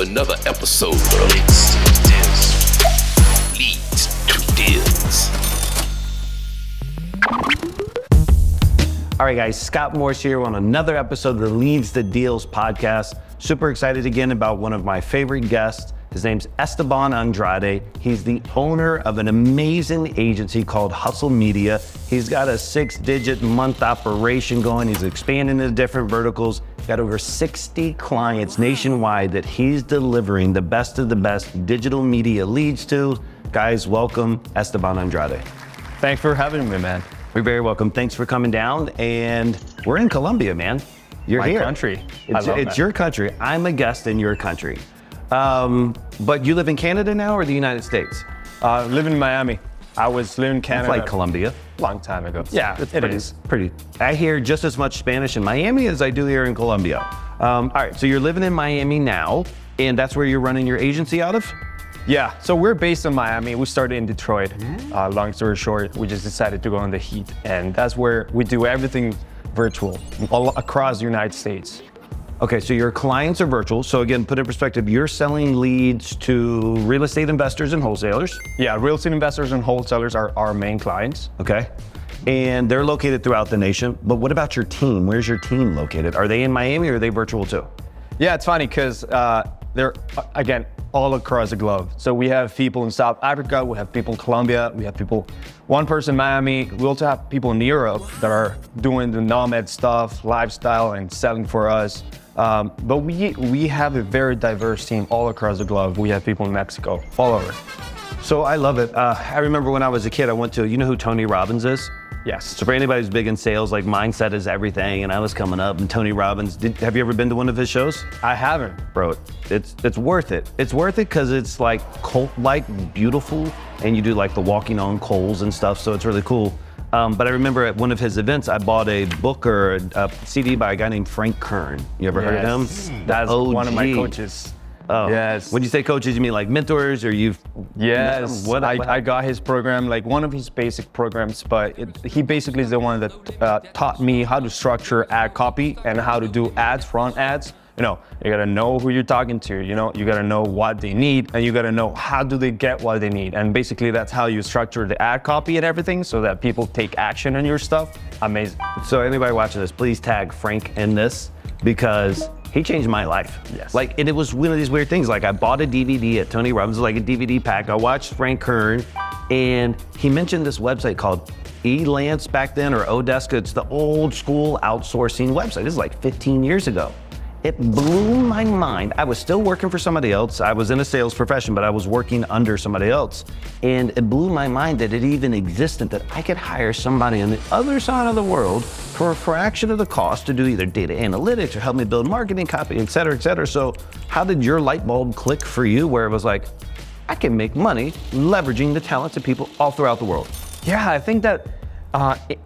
another episode of Leads to Deals. All right, guys, Scott Morse here on another episode of the Leads to Deals podcast. Super excited again about one of my favorite guests. His name's Esteban Andrade. He's the owner of an amazing agency called Hesel Media. He's got a 6-digit month operation going. He's expanding into different verticals. Got over 60 clients nationwide that he's delivering the best of the best digital media leads to. Guys, welcome Esteban Andrade. Thanks for having me, man. You're very welcome. Thanks for coming down. And we're in Colombia, man. You're My here. country. It's your country. I'm a guest in your country. But you live in Canada now or the United States? Live in Miami. I was living in Canada. It's like Colombia. Long time ago. Yeah, it is. Pretty. I hear just as much Spanish in Miami as I do here in Colombia. All right, so you're living in Miami now, and that's where you're running your agency out of? Yeah, so we're based in Miami. We started in Detroit. Long story short, we just decided to go on the heat, and that's where we do everything virtual all across the United States. Okay, so your clients are virtual. So again, put in perspective, you're selling leads to real estate investors and wholesalers. Yeah, real estate investors and wholesalers are our main clients. Okay, and they're located throughout the nation. But what about your team? Where's your team located? Are they in Miami or are they virtual too? Yeah, it's funny because they're, again, all across the globe. So we have people in South Africa, we have people in Colombia, we have people, one person in Miami. We also have people in Europe that are doing the nomad stuff, lifestyle, and selling for us. But we have a very diverse team all across the globe. We have people in Mexico, all over. So I love it. I remember when I was a kid, I went to, you know who Tony Robbins is? Yes. So for anybody who's big in sales, like mindset is everything, and I was coming up, and Tony Robbins, have you ever been to one of his shows? I haven't. Bro, it's worth it. It's worth it because it's like cult-like beautiful, and you do like the walking on coals and stuff, so it's really cool. But I remember at one of his events, I bought a book or a CD by a guy named Frank Kern. You ever heard of him? That's OG. one of my coaches. Oh. Yes. When you say coaches, you mean like mentors, or you've? Yes. I got his program, like one of his basic programs, but he basically is the one that taught me how to structure ad copy and how to do ads, front ads. You know, you gotta know who you're talking to, you know, you gotta know what they need, and you gotta know how do they get what they need. And basically that's how you structure the ad copy and everything so that people take action on your stuff. Amazing. So anybody watching this, please tag Frank in this because he changed my life. Yes. Like, and it was one of these weird things. Like I bought a DVD at Tony Robbins, like a DVD pack. I watched Frank Kern, and he mentioned this website called Elance back then, or Odeska. It's the old school outsourcing website. This is like 15 years ago. It blew my mind. I was still working for somebody else. I was in a sales profession, but I was working under somebody else. And it blew my mind that it even existed, that I could hire somebody on the other side of the world for a fraction of the cost to do either data analytics or help me build marketing copy, et cetera, et cetera. So how did your light bulb click for you where it was like, I can make money leveraging the talents of people all throughout the world? Yeah, I think that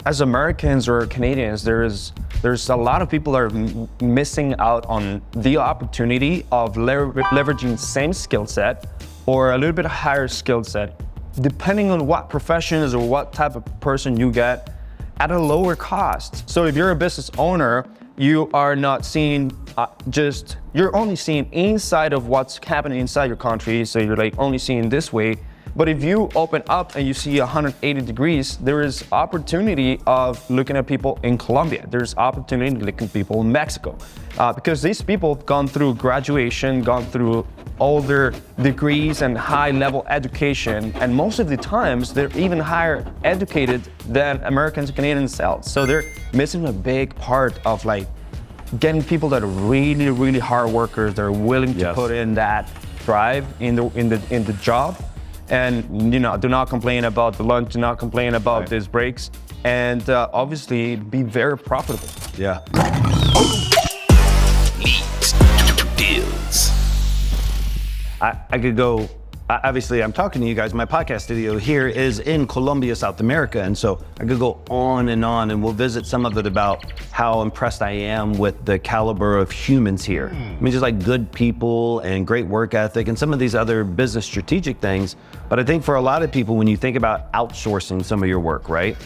as Americans or Canadians, there's a lot of people that are missing out on the opportunity of leveraging same skill set or a little bit higher skill set, depending on what professions or what type of person you get, at a lower cost. So if you're a business owner, you are not seeing you're only seeing inside of what's happening inside your country, so you're like only seeing this way. But if you open up and you see 180 degrees, there is opportunity of looking at people in Colombia. There's opportunity to look at people in Mexico. Because these people have gone through graduation, gone through all their degrees and high level education. And most of the times, they're even higher educated than Americans and Canadians themselves. So they're missing a big part of like getting people that are really, really hard workers. They're willing to put in that drive in the job. And you know, do not complain about the lunch, do not complain about these breaks, and obviously be very profitable. Yeah. Leads to Deals. I could go, obviously I'm talking to you guys, my podcast studio here is in Colombia, South America, and so I could go on, and we'll visit some of it about how impressed I am with the caliber of humans here. I mean, just like good people and great work ethic and some of these other business strategic things. But I think for a lot of people, when you think about outsourcing some of your work, right?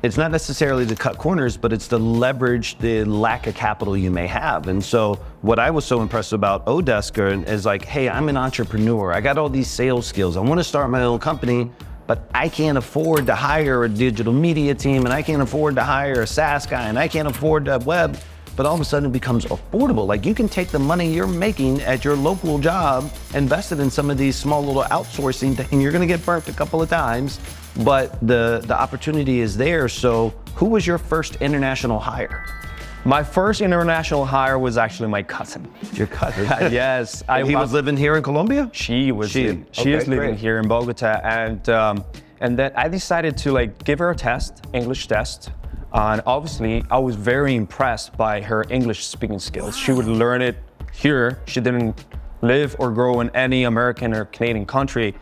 it's not necessarily to cut corners, but it's to leverage the lack of capital you may have. And so what I was so impressed about Odesker is like, hey, I'm an entrepreneur. I got all these sales skills. I want to start my own company, but I can't afford to hire a digital media team, and I can't afford to hire a SaaS guy, and I can't afford to web. But all of a sudden it becomes affordable. Like, you can take the money you're making at your local job, invest it in some of these small little outsourcing things, and you're gonna get burnt a couple of times, but the opportunity is there. So who was your first international hire? My first international hire was actually my cousin. Your cousin? Yes. He was living here in Colombia? She is living great. here in Bogota, and then I decided to like give her a test, English test. And obviously, I was very impressed by her English speaking skills. She would learn it here. She didn't live or grow in any American or Canadian country,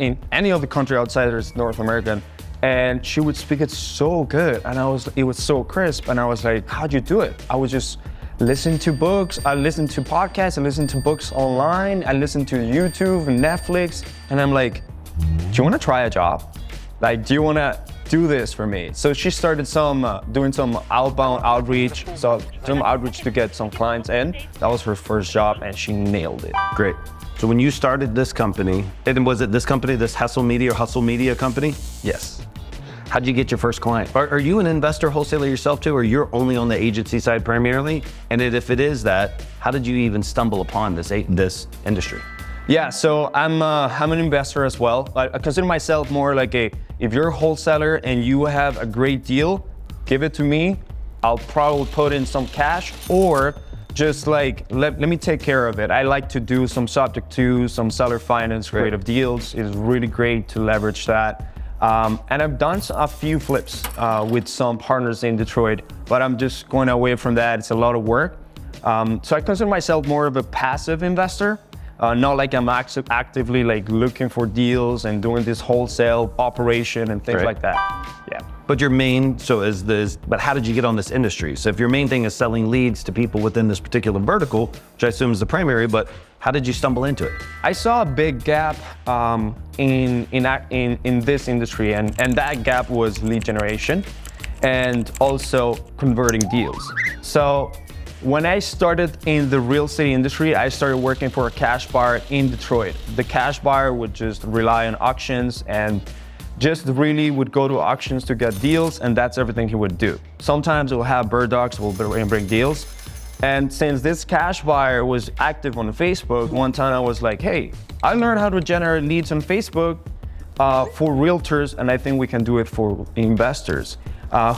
in any other country outside of North American. And she would speak it so good. And it was so crisp. And I was like, how'd you do it? I was just listen to books. I listened to podcasts. I listened to books online. I listened to YouTube and Netflix. And I'm like, do you want to try a job? Like, do you want to do this for me? So she started doing some outbound outreach, to get some clients in. That was her first job, and she nailed it. Great. So when you started this company, and was it this company, this Hesel Media company? Yes. How'd you get your first client? Are you an investor wholesaler yourself too, or you're only on the agency side primarily? And if it is that, how did you even stumble upon this industry? Yeah, so I'm an investor as well. I consider myself more like if you're a wholesaler and you have a great deal, give it to me. I'll probably put in some cash, or just like, let me take care of it. I like to do some subject to, some seller finance, creative deals. It's really great to leverage that. And I've done a few flips with some partners in Detroit, but I'm just going away from that. It's a lot of work. So I consider myself more of a passive investor. Not like I'm actively like looking for deals and doing this wholesale operation and things like that. Yeah. But your main, but how did you get on this industry? So if your main thing is selling leads to people within this particular vertical, which I assume is the primary, but how did you stumble into it? I saw a big gap in this industry, and that gap was lead generation and also converting deals. So when I started in the real estate industry, I started working for a cash buyer in Detroit. The cash buyer would just rely on auctions and just really would go to auctions to get deals, and that's everything he would do. Sometimes we'll have bird dogs who will bring deals. And since this cash buyer was active on Facebook, one time I was like, hey, I learned how to generate leads on Facebook for realtors, and I think we can do it for investors.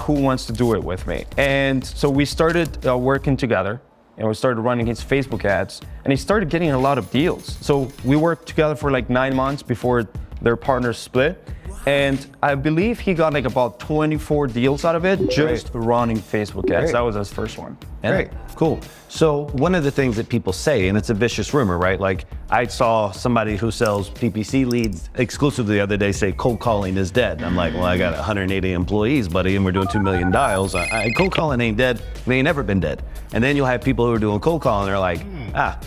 Who wants to do it with me? And so we started working together, and we started running his Facebook ads, and he started getting a lot of deals. So we worked together for like 9 months before their partners split. And I believe he got like about 24 deals out of it, just running Facebook ads. Great. That was his first one. Great, cool. So one of the things that people say, and it's a vicious rumor, right? Like, I saw somebody who sells PPC leads exclusively the other day say cold calling is dead. And I'm like, well, I got 180 employees, buddy, and we're doing 2 million dials. Cold calling ain't dead. It ain't never been dead. And then you'll have people who are doing cold calling, they're like,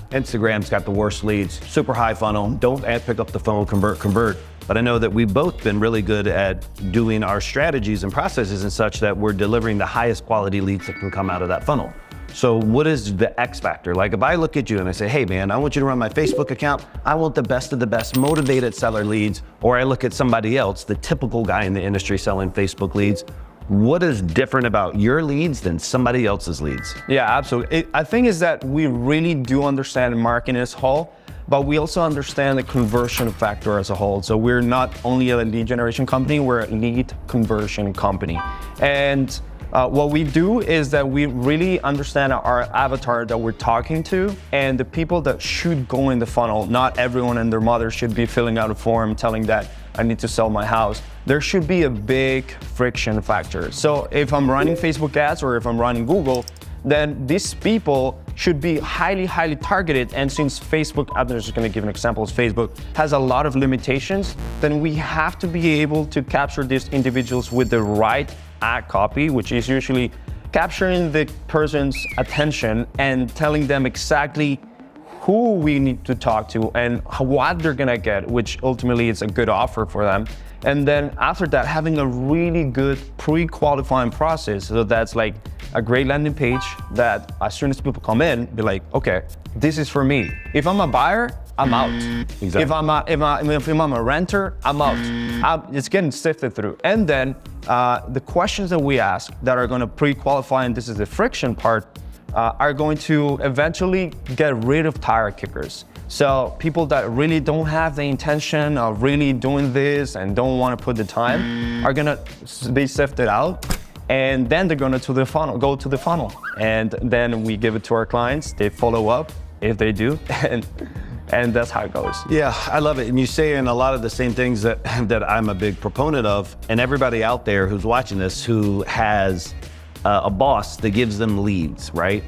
Instagram's got the worst leads, super high funnel, don't pick up the phone, convert. But I know that we've both been really good at doing our strategies and processes and such that we're delivering the highest quality leads that can come out of that funnel. So what is the X factor? Like, if I look at you and I say, hey man, I want you to run my Facebook account, I want the best of the best motivated seller leads, or I look at somebody else, the typical guy in the industry selling Facebook leads, what is different about your leads than somebody else's leads? Yeah, absolutely. I think is that we really do understand marketing as a whole, but we also understand the conversion factor as a whole. So we're not only a lead generation company, we're a lead conversion company. And what we do is that we really understand our avatar that we're talking to and the people that should go in the funnel. Not everyone and their mother should be filling out a form telling that I need to sell my house. There should be a big friction factor. So if I'm running Facebook ads or if I'm running Google, then these people should be highly, highly targeted. And since Facebook, I'm just gonna give an example, Facebook has a lot of limitations, then we have to be able to capture these individuals with the right ad copy, which is usually capturing the person's attention and telling them exactly who we need to talk to and what they're gonna get, which ultimately is a good offer for them. And then after that, having a really good pre-qualifying process. So that's like a great landing page that as soon as people come in, be like, okay, this is for me. If I'm a buyer, I'm out. Exactly. If I'm a renter, I'm out. It's getting sifted through. And then the questions that we ask that are going to pre-qualify, and this is the friction part, are going to eventually get rid of tire kickers. So people that really don't have the intention of really doing this and don't want to put the time are gonna be sifted out, and then they're gonna go to the funnel, and then we give it to our clients. They follow up if they do, and that's how it goes. Yeah, I love it. And you say in a lot of the same things that I'm a big proponent of, and everybody out there who's watching this who has a boss that gives them leads, right?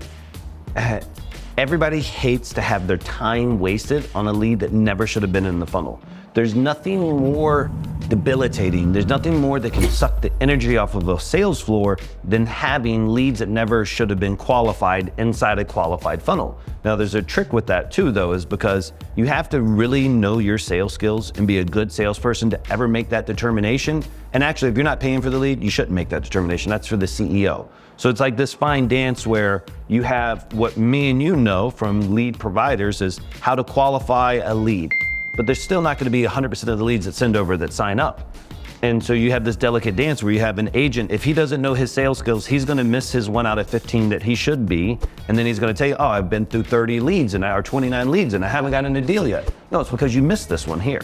Everybody hates to have their time wasted on a lead that never should have been in the funnel. There's nothing more debilitating, there's nothing more that can suck the energy off of a sales floor than having leads that never should have been qualified inside a qualified funnel. Now there's a trick with that too though, is because you have to really know your sales skills and be a good salesperson to ever make that determination. And actually, if you're not paying for the lead, you shouldn't make that determination. That's for the CEO. So it's like this fine dance where you have what me and you know from lead providers is how to qualify a lead. But there's still not going to be 100% of the leads that send over that sign up. And so you have this delicate dance where you have an agent, if he doesn't know his sales skills, he's going to miss his 1 out of 15 that he should be. And then he's going to tell you, oh, I've been through 30 leads or 29 leads and I haven't gotten a deal yet. No, it's because you missed this one here.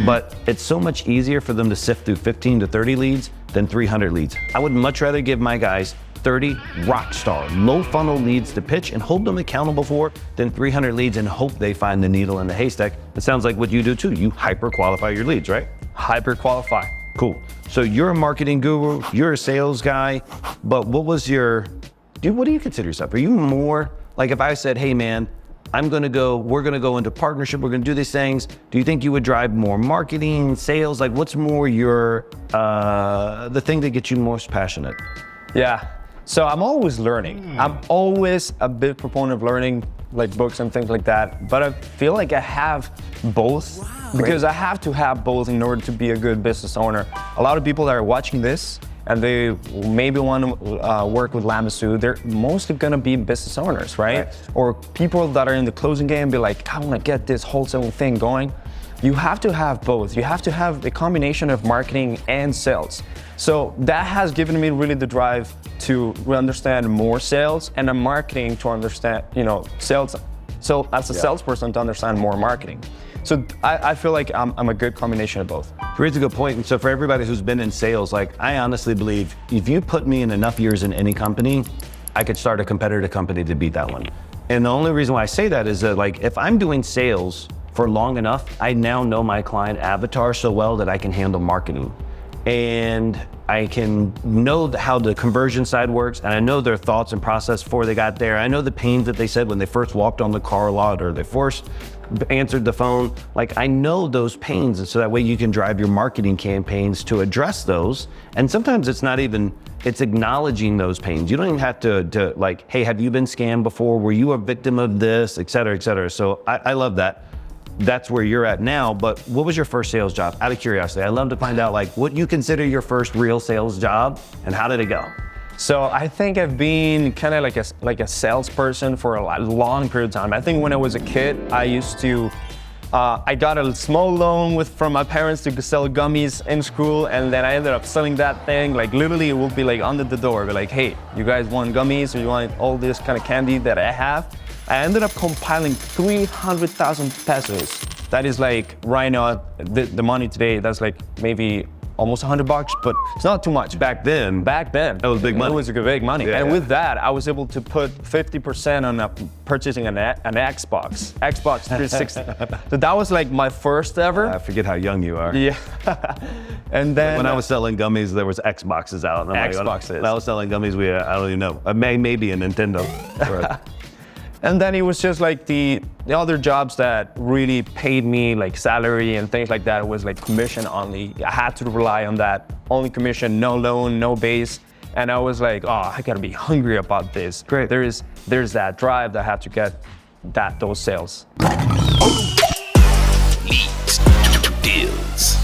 But it's so much easier for them to sift through 15 to 30 leads than 300 leads. I would much rather give my guys 30 rock star, low funnel leads to pitch and hold them accountable for than 300 leads and hope they find the needle in the haystack. It sounds like what you do too. You hyper qualify your leads, right? Hyper qualify. Cool. So you're a marketing guru, you're a sales guy, but what do you consider yourself? Are you more like if I said, hey man, we're gonna go into partnership, we're gonna do these things. Do you think you would drive more marketing, sales? Like what's more your, the thing that gets you most passionate? Yeah. So I'm always learning. I'm always a big proponent of learning, like books and things like that. But I feel like I have both because I have to have both in order to be a good business owner. A lot of people that are watching this and they maybe want to work with Lamasu, they're mostly gonna be business owners, right? Or people that are in the closing game be like, I wanna get this wholesale thing going. You have to have both. You have to have a combination of marketing and sales. So that has given me really the drive to understand more sales and the marketing to understand, sales. So as a salesperson to understand more marketing. So I feel like I'm a good combination of both. Here's a good point. And so for everybody who's been in sales, like I honestly believe if you put me in enough years in any company, I could start a competitor company to beat that one. And the only reason why I say that is that like if I'm doing sales for long enough, I now know my client avatar so well that I can handle marketing. And I can know how the conversion side works, and I know their thoughts and process before they got there. I know the pains that they said when they first walked on the car lot or they first answered the phone. Like I know those pains, and so that way you can drive your marketing campaigns to address those. And sometimes it's not even, it's acknowledging those pains. You don't even have to like, hey, have you been scammed before? Were you a victim of this, et cetera, et cetera. So I love that. That's where you're at now, but what was your first sales job? Out of curiosity, I'd love to find out like what you consider your first real sales job and how did it go? So I think I've been kind of like a salesperson for a long period of time. I think when I was a kid, I used to, I got a small loan from my parents to sell gummies in school, and then I ended up selling that thing. Like literally it would be like under the door, be like, hey, you guys want gummies or you want all this kind of candy that I have? I ended up compiling 300,000 pesos. That is like right now, the money today, that's like maybe almost $100, but it's not too much. Back then, that was big money. It was big money. Yeah, and with that, I was able to put 50% on purchasing an Xbox 360. So that was like my first ever. I forget how young you are. Yeah. And then when I was selling gummies, there was Xboxes out. And I'm Xboxes. When I was selling gummies, I don't even know. Maybe a Nintendo. Right. And then it was just like the other jobs that really paid me like salary and things like that. It was like commission only. I had to rely on that. Only commission, no loan, no base. And I was like, oh, I gotta be hungry about this. Great. There's that drive that I have to get those sales. Leads to deals.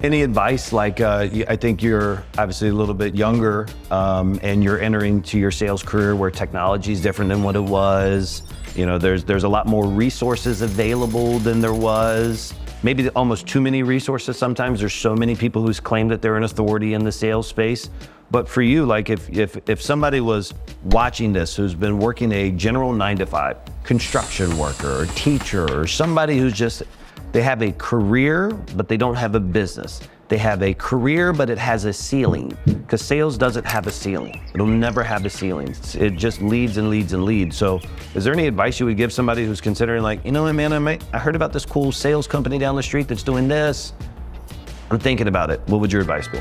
Any advice? Like, I think you're obviously a little bit younger, and you're entering to your sales career where technology is different than what it was. You know, there's a lot more resources available than there was. Maybe almost too many resources sometimes. There's so many people who claim that they're an authority in the sales space. But for you, like if somebody was watching this who's been working a general 9-to-5, construction worker or teacher or somebody who's just, they have a career, but they don't have a business. They have a career, but it has a ceiling, because sales doesn't have a ceiling. It'll never have a ceiling. It just leads and leads and leads. So is there any advice you would give somebody who's considering, like, you know what, man, I heard about this cool sales company down the street that's doing this. I'm thinking about it. What would your advice be?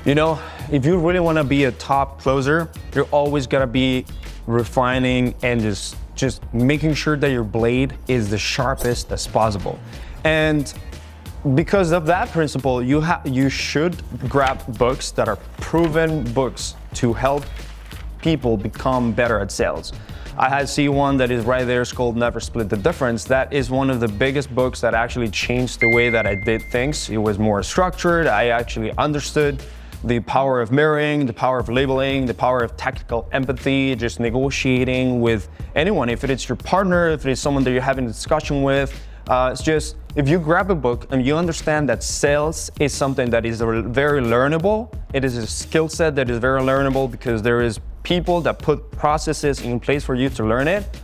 You know, if you really want to be a top closer, you're always got to be refining and just making sure that your blade is the sharpest as possible. And because of that principle, you should grab books that are proven books to help people become better at sales. I see one that is right there. It's called Never Split the Difference. That is one of the biggest books that actually changed the way that I did things. It was more structured. I actually understood the power of mirroring, the power of labeling, the power of tactical empathy, just negotiating with anyone. If it's your partner, if it's someone that you're having a discussion with, it's just, if you grab a book and you understand that sales is something that is very learnable, it is a skill set that is very learnable because there is people that put processes in place for you to learn it,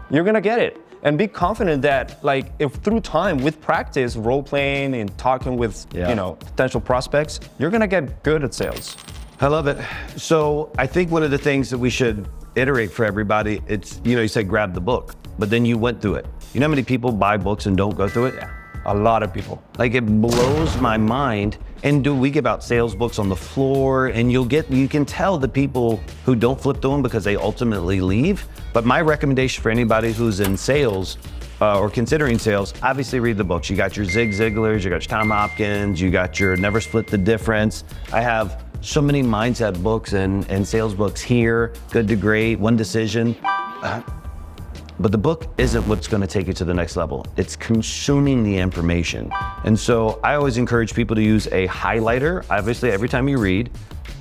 you're gonna get it. And be confident that, like, if through time, with practice, role playing and talking with, you know, potential prospects, you're gonna get good at sales. I love it. So I think one of the things that we should iterate for everybody, it's, you know, you said grab the book, but then you went through it. You know how many people buy books and don't go through it? Yeah, a lot of people. Like, it blows my mind. And we give out sales books on the floor, and you can tell the people who don't flip through them because they ultimately leave. But my recommendation for anybody who's in sales or considering sales, obviously read the books. You got your Zig Ziglars, you got your Tom Hopkins, you got your Never Split the Difference. I have so many mindset books and sales books here, Good to Great, One Decision. But the book isn't what's going to take you to the next level. It's consuming the information. And so I always encourage people to use a highlighter, obviously every time you read,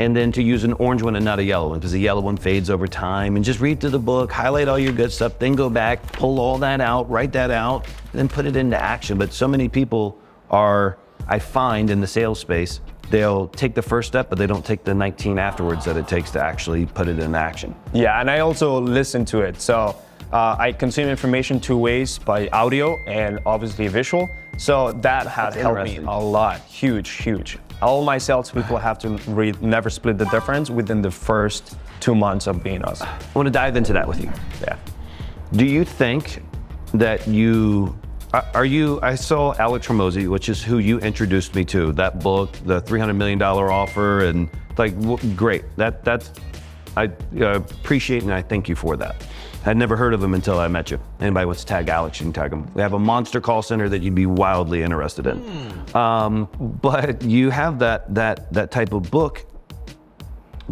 and then to use an orange one and not a yellow one, because the yellow one fades over time. And just read through the book, highlight all your good stuff, then go back, pull all that out, write that out, then put it into action. But so many people are, I find in the sales space, they'll take the first step, but they don't take the 19 afterwards that it takes to actually put it in action. Yeah, and I also listen to it. So I consume information two ways, by audio and obviously visual. So that has helped me a lot, huge. All my salespeople have to read Never Split the Difference within the first 2 months of being us. I want to dive into that with you. Yeah. Do you think that I saw Alex Ramosi, which is who you introduced me to, that book, the $300 million offer, and like, great. I appreciate and I thank you for that. I'd never heard of him until I met you. Anybody wants to tag Alex, you can tag him. We have a monster call center that you'd be wildly interested in. But you have that type of book.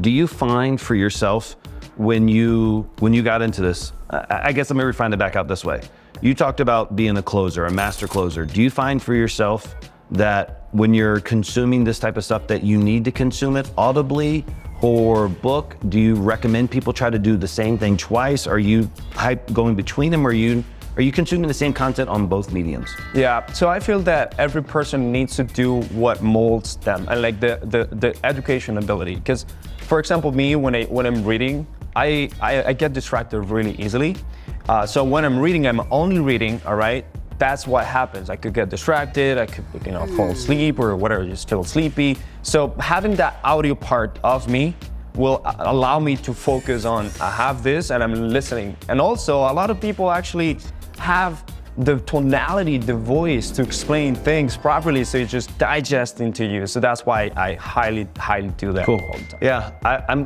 Do you find for yourself when you got into this, I guess let me refine it back out this way. You talked about being a closer, a master closer. Do you find for yourself that when you're consuming this type of stuff that you need to consume it audibly or book? Do you recommend people try to do the same thing twice? Are you going between them? Or are you consuming the same content on both mediums? Yeah, so I feel that every person needs to do what molds them, and like the education ability. Because, for example, me, when I'm reading, I get distracted really easily. So when I'm reading, I'm only reading, all right? That's what happens. I could get distracted, I could, fall asleep or whatever, just feel sleepy. So having that audio part of me will allow me to focus on, I have this and I'm listening. And also, a lot of people actually have the tonality, the voice to explain things properly, so it just digests into you. So that's why I highly do that all the time. Yeah,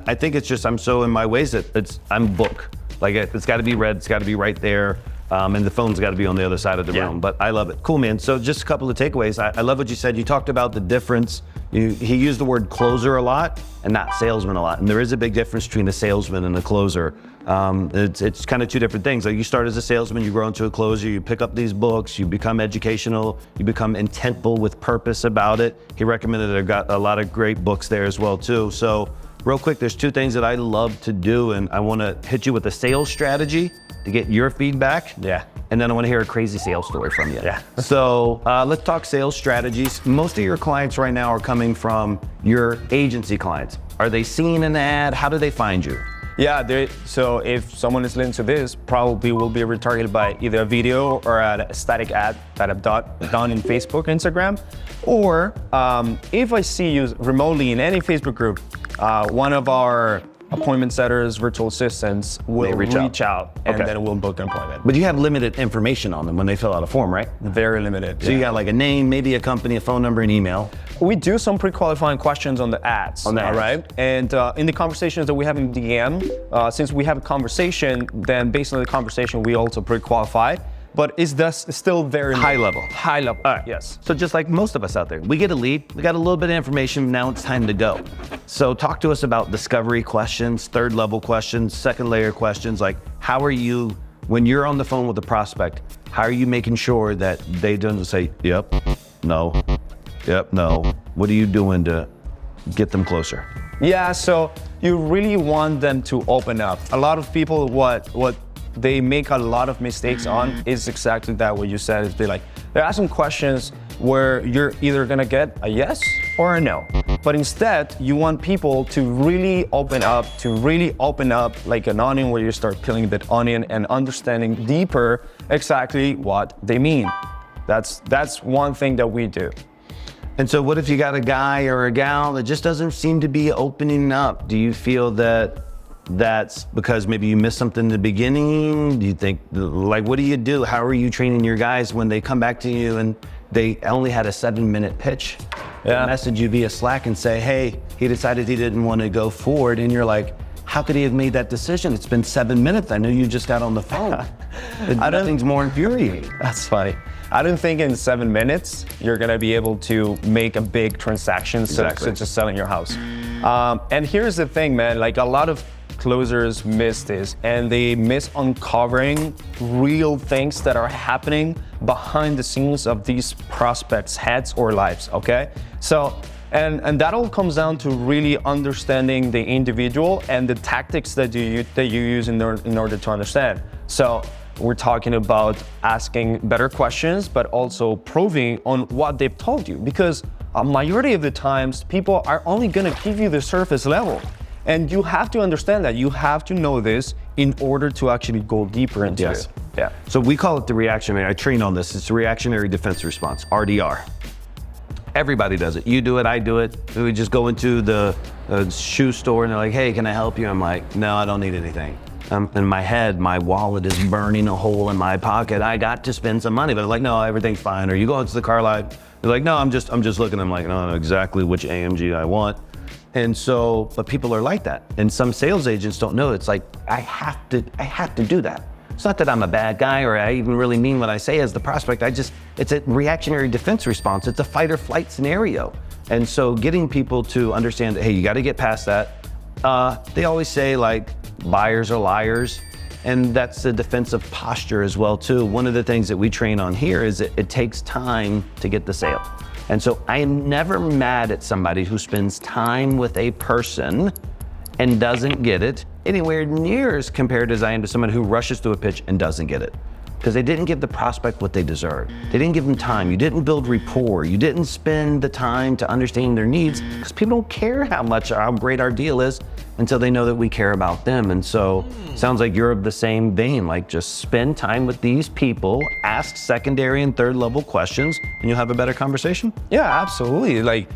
I think it's just, I'm so in my ways that I'm book. Like, it's got to be read, it's got to be right there. And the phone's got to be on the other side of the room. But I love it. Cool, man. So just a couple of takeaways. I love what you said. You talked about the difference. He used the word closer a lot and not salesman a lot. And there is a big difference between a salesman and a closer. It's kind of two different things. Like you start as a salesman, you grow into a closer, you pick up these books, you become educational, you become intentful with purpose about it. He recommended a lot of great books there as well too. So real quick, there's two things that I love to do, and I want to hit you with a sales strategy to get your feedback. Yeah. And then I want to hear a crazy sales story from you. Yeah. So let's talk sales strategies. Most of your clients right now are coming from your agency clients. Are they seeing an ad? How do they find you? Yeah, so if someone is listening to this, probably will be retargeted by either a video or a static ad that I've done in Facebook, Instagram, or if I see you remotely in any Facebook group, one of our appointment setters, virtual assistants will reach out and then we'll book an appointment. But you have limited information on them when they fill out a form, right? Very limited. So you got like a name, maybe a company, a phone number, an email. We do some pre-qualifying questions on the ads. All right. And in the conversations that we have in DM, since we have a conversation, then based on the conversation, we also pre-qualify. But it's still very high level. High level, yes. So just like most of us out there, we get a lead, we got a little bit of information, now it's time to go. So talk to us about discovery questions, third level questions, second layer questions, like how are you, when you're on the phone with a prospect, how are you making sure that they don't say, yep, no, what are you doing to get them closer? Yeah, so you really want them to open up. A lot of people, what they make a lot of mistakes on is exactly that what you said. Is they're asking questions where you're either gonna get a yes or a no. But instead, you want people to really open up like an onion, where you start peeling that onion and understanding deeper exactly what they mean. That's one thing that we do. And so what if you got a guy or a gal that just doesn't seem to be opening up? Do you feel that that's because maybe you missed something in the beginning? Do you think, like, what do you do? How are you training your guys when they come back to you and they only had a 7-minute pitch? They message you via Slack and say, hey, he decided he didn't want to go forward. And you're like, how could he have made that decision? It's been 7 minutes. I know you just got on the phone. Nothing's more infuriating. That's funny. I don't think in 7 minutes, you're gonna be able to make a big transaction such as selling your house. And here's the thing, man, like a lot of closers miss this, and they miss uncovering real things that are happening behind the scenes of these prospects' heads or lives, okay? So, and that all comes down to really understanding the individual and the tactics that you use in order to understand. So, we're talking about asking better questions, but also probing on what they've told you, because a majority of the times, people are only gonna give you the surface level. And you have to understand that. You have to know this in order to actually go deeper into it. Yeah. So we call it the reactionary, I train on this, it's the reactionary defense response, RDR. Everybody does it. You do it, I do it. We just go into the shoe store and they're like, hey, can I help you? I'm like, no, I don't need anything. In my head, my wallet is burning a hole in my pocket. I got to spend some money, but I'm like, no, everything's fine. Or you go into the car lot, they're like, no, I'm just looking. I'm like, no, I know exactly which AMG I want. And so, but people are like that. And some sales agents don't know. It's like, I have to do that. It's not that I'm a bad guy or I even really mean what I say as the prospect. It's a reactionary defense response. It's a fight or flight scenario. And so getting people to understand that, hey, you got to get past that. They always say like, buyers are liars. And that's a defensive posture as well too. One of the things that we train on here is it takes time to get the sale. And so I am never mad at somebody who spends time with a person and doesn't get it anywhere near as compared as I am to someone who rushes through a pitch and doesn't get it. Because they didn't give the prospect what they deserve. They didn't give them time. You didn't build rapport. You didn't spend the time to understand their needs, because people don't care how great our deal is until they know that we care about them. And so sounds like you're of the same vein, like just spend time with these people, ask secondary and third level questions, and you'll have a better conversation? Yeah, absolutely. Like,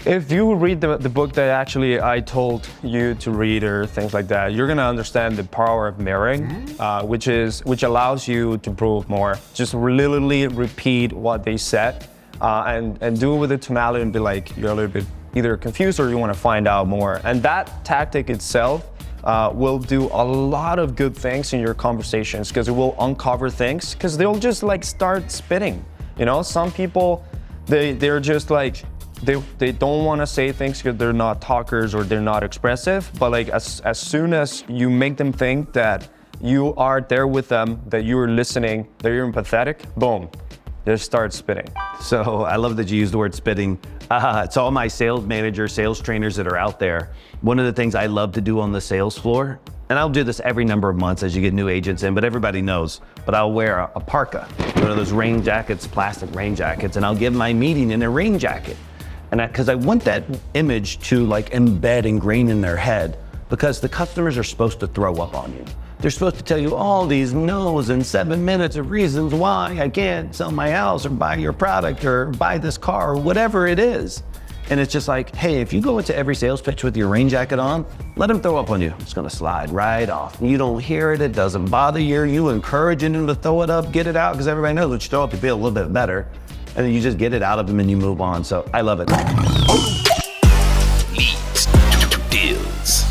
if you read the book that actually I told you to read or things like that, you're gonna understand the power of mirroring, which allows you to prove more. Just literally repeat what they said and do it with a tonality and be like, you're a little bit either confused or you wanna find out more. And that tactic itself will do a lot of good things in your conversations because it will uncover things because they'll just like start spitting. You know, some people, they're just like, they don't want to say things because they're not talkers or they're not expressive, but like as soon as you make them think that you are there with them, that you're listening, that you're empathetic, boom, they start spitting. So I love that you used the word spitting. To all my sales managers, sales trainers that are out there, one of the things I love to do on the sales floor, and I'll do this every number of months as you get new agents in, but everybody knows, but I'll wear a parka, one of those rain jackets, plastic rain jackets, and I'll give my meeting in a rain jacket. And because I want that image to like embed ingrained in their head, because the customers are supposed to throw up on you. They're supposed to tell you all these no's in 7 minutes of reasons why I can't sell my house or buy your product or buy this car or whatever it is. And it's just like, hey, if you go into every sales pitch with your rain jacket on, let them throw up on you. It's gonna slide right off. You don't hear it, it doesn't bother you. You encouraging them to throw it up, get it out, because everybody knows when you throw up, you feel a little bit better. And then you just get it out of them and you move on. So I love it. Leads to deals.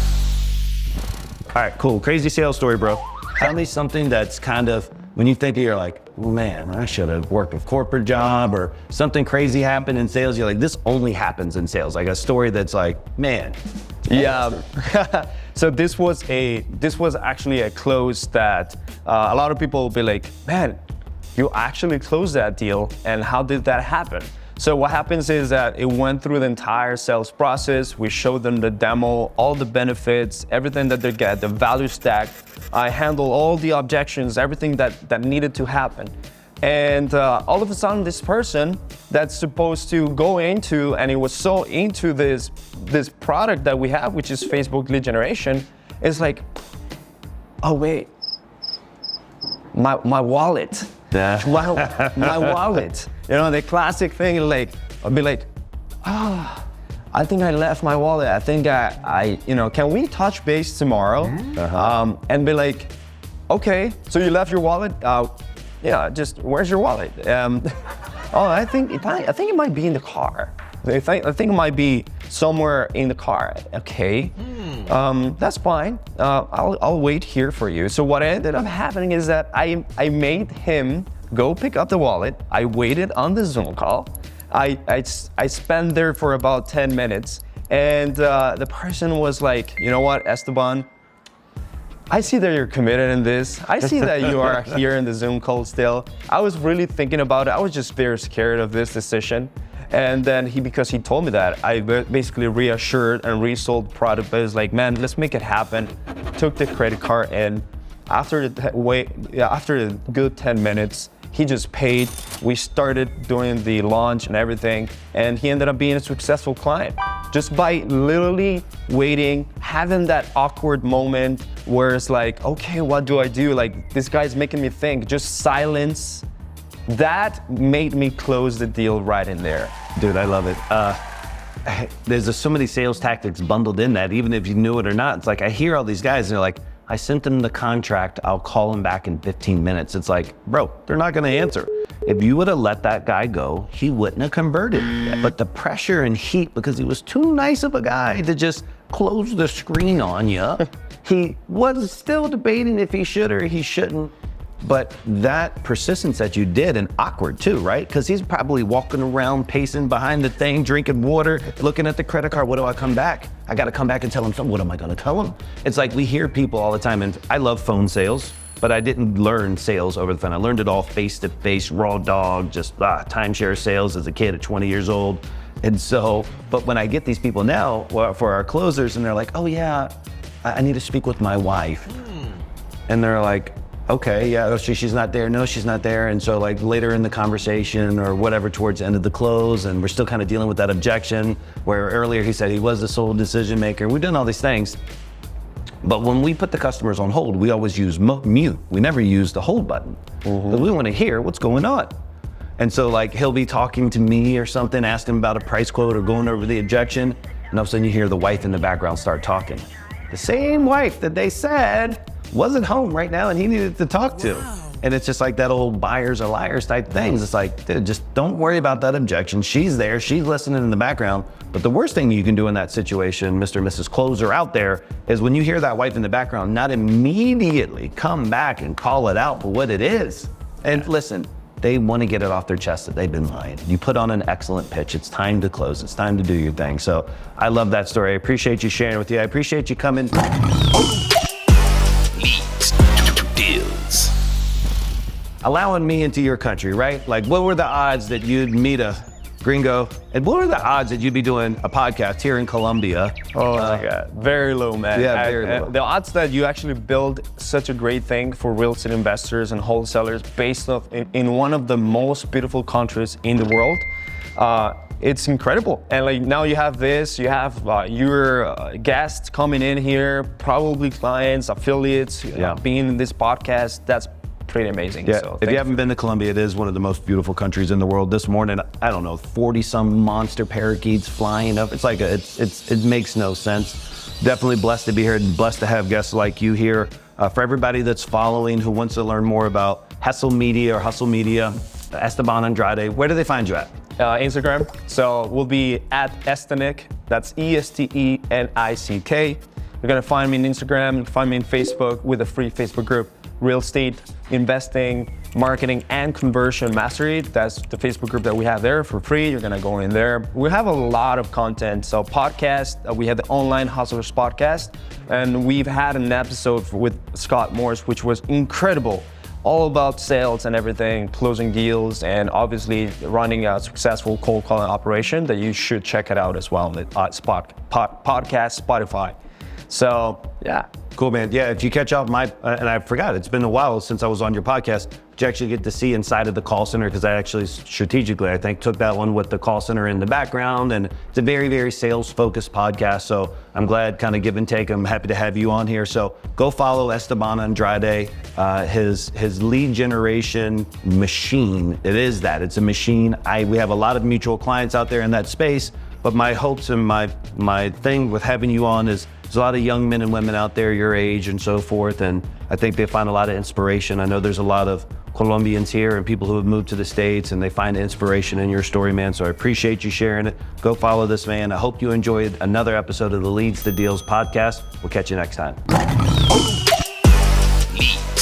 All right, cool. Crazy sales story, bro. Tell me something that's kind of, when you think of, you're like, oh, man, I should have worked a corporate job, or something crazy happened in sales. You're like, this only happens in sales. Like a story that's like, man. Yeah. So this was actually a close that a lot of people will be like, man, you actually closed that deal, and how did that happen? So what happens is that it went through the entire sales process. We showed them the demo, all the benefits, everything that they get, the value stack. I handled all the objections, everything that needed to happen. And all of a sudden, this person that's supposed to go into, and it was so into this product that we have, which is Facebook lead generation, is like, oh wait, my wallet. Yeah. My wallet. You know, the classic thing, like, I'll be like, I think I left my wallet. I think I can we touch base tomorrow? And be like, okay, so you left your wallet? Yeah, just, where's your wallet? I think it might be in the car. I think it might be somewhere in the car. Okay, that's fine. I'll wait here for you. So what ended up happening is that I made him go pick up the wallet. I waited on the Zoom call. I spent there for about 10 minutes, and the person was like, you know what, Esteban, I see that you're committed in this. I see that you are here in the Zoom call still. I was really thinking about it. I was just very scared of this decision. And then because he told me that, I basically reassured and resold the product, but it was like, man, let's make it happen. Took the credit card in. After a good 10 minutes, he just paid. We started doing the launch and everything, and he ended up being a successful client. Just by literally waiting, having that awkward moment where it's like, okay, what do I do? Like, this guy's making me think, just silence. That made me close the deal right in there. Dude, I love it. There's so many sales tactics bundled in that, even if you knew it or not. It's like, I hear all these guys and they're like, I sent them the contract, I'll call them back in 15 minutes. It's like, bro, they're not gonna answer. If you would have let that guy go, he wouldn't have converted. But the pressure and heat, because he was too nice of a guy to just close the screen on you, he was still debating if he should or he shouldn't. But that persistence that you did, and awkward too, right? Because he's probably walking around, pacing behind the thing, drinking water, looking at the credit card. What do I come back? I got to come back and tell him something. What am I going to tell him? It's like we hear people all the time, and I love phone sales, but I didn't learn sales over the phone. I learned it all face-to-face, raw dog, just timeshare sales as a kid at 20 years old. And so, but when I get these people now for our closers, and they're like, oh yeah, I need to speak with my wife. And they're like, okay, yeah, she's not there. No, she's not there. And so like later in the conversation or whatever, towards the end of the close, and we're still kind of dealing with that objection where earlier he said he was the sole decision maker. We've done all these things. But when we put the customers on hold, we always use mute. We never use the hold button. But we want to hear what's going on. And so like he'll be talking to me or something, asking about a price quote or going over the objection. And all of a sudden you hear the wife in the background start talking. The same wife that they said wasn't home right now and he needed to talk to. And it's just like that old buyers are liars type things. It's like, dude, just don't worry about that objection. She's there, she's listening in the background. But the worst thing you can do in that situation, Mr. and Mrs. Closer out there, is when you hear that wife in the background, not immediately come back and call it out for what it is. And listen, they want to get it off their chest that they've been lying. You put on an excellent pitch. It's time to close. It's time to do your thing. So I love that story. I appreciate you sharing with you. I appreciate you coming. Leads to deals. Allowing me into your country, right? Like, what were the odds that you'd meet a gringo? And what were the odds that you'd be doing a podcast here in Colombia? Oh my God, very low, man. Yeah, very low. The odds that you actually build such a great thing for real estate investors and wholesalers based off in one of the most beautiful countries in the world, it's incredible. And like now you have this, you have your guests coming in here, probably clients, affiliates, being in this podcast. That's pretty amazing. Yeah, So if you haven't been to Colombia, it is one of the most beautiful countries in the world. This morning, I don't know, 40 some monster parakeets flying up. It's like it makes no sense. Definitely blessed to be here and blessed to have guests like you here. For everybody that's following, who wants to learn more about Hesel Media or Hustle Media, Esteban Andrade, where do they find you at? Instagram. So we'll be at Estenick. That's ESTENICK. You're gonna find me on Instagram, find me on Facebook with a free Facebook group. Real estate, investing, marketing, and conversion mastery. That's the Facebook group that we have there for free. You're gonna go in there. We have a lot of content. So podcast, we have the Online Hustlers podcast, and we've had an episode with Scott Morris, which was incredible. All about sales and everything, closing deals, and obviously running a successful cold calling operation that you should check it out as well on the podcast, Spotify. So, yeah. Cool, man. Yeah, if you catch up and I forgot, it's been a while since I was on your podcast, but you actually get to see inside of the call center, because I actually strategically, I think, took that one with the call center in the background, and it's a very, very sales-focused podcast, so I'm glad, kind of give and take. I'm happy to have you on here. So go follow Esteban Andrade, his lead generation machine. It is that, it's a machine. We have a lot of mutual clients out there in that space, but my hopes and my thing with having you on is there's a lot of young men and women out there your age and so forth, and I think they find a lot of inspiration. I know there's a lot of Colombians here and people who have moved to the States, and they find inspiration in your story, man. So I appreciate you sharing it. Go follow this man. I hope you enjoyed another episode of the Leads to Deals podcast. We'll catch you next time. Leads